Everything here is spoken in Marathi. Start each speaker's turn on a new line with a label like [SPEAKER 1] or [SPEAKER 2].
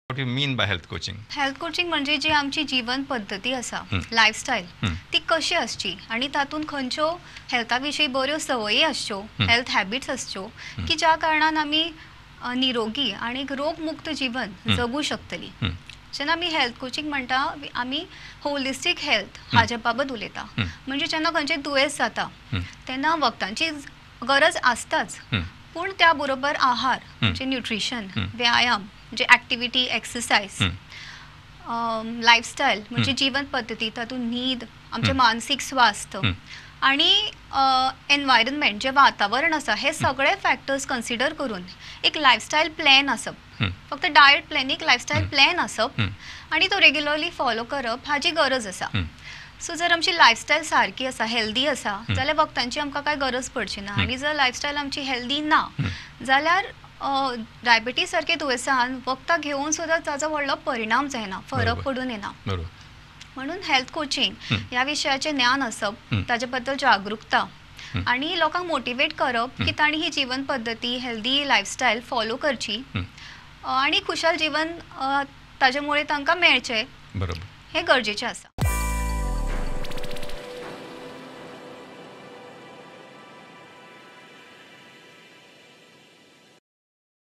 [SPEAKER 1] What you mean by health coaching?
[SPEAKER 2] Health coaching म्हणजे जी आमची जीवन पद्धती आसा, लायफस्टायल ती कशी आसची आणि तातूंत खंयच्यो हेल्था विशीं बऱ्यो संवयी आसच्यो, हेल्थ हॅबिट्स आसच्यो की ज्या कारणान आमी निरोगी आणि रोगमुक्त जीवन जगू शकतली. जेन्ना आमी हेल्थ कोचिंग म्हणटा आमी होलिस्टीक हेल्थ हाजे बाबत उलयता. म्हणजे जेन्ना खंयचें दुयेंस जाता तेन्ना वखदांची गरज आसताच, पूण त्या बरोबर आहार म्हणजे न्यूट्रिशन, व्यायाम म्हणजे ॲक्टिव्हिटी, एक्सरसाइज, लायफस्टायल म्हणजे जीवन पद्धती, तातूंत न्हीद, आमचें मानसीक स्वास्थ्य आणि एनवायरनमेंट जे वातावरण आसा हे सगळे फॅक्टर्स कन्सिडर करून एक लायफस्टायल प्लॅन आसप, फक्त डायट प्लॅन, एक लायफस्टायल प्लॅन आसप आणि तो रेग्युलरली फॉलो करप हाची गरज आसा. सो जर आमची लायफस्टायल सारकी आसा, हेल्दी आसा, जाल्यार वखदांची आमकां काय गरज पडची ना. आनी जर लायफस्टायल आमची हेल्दी ना जाल्यार डायबिटीज सारके दुयेंसान वखदां घेवन सुद्दां ताजो व्हडलो परिणाम जायना, फरक पडून येना. म्हणून हेल्थ कोचिंग ह्या विशयाचें ज्ञान आसप, ताजे बद्दल जागरूकता आणि लोकांक मोटिवेट करप की तांणी ही जीवन पद्धती, हेल्दी लायफस्टायल फॉलो करची आणि खुशाल जीवन ताजे मुळे तांकां मेळचें, हें गरजेचें आसा.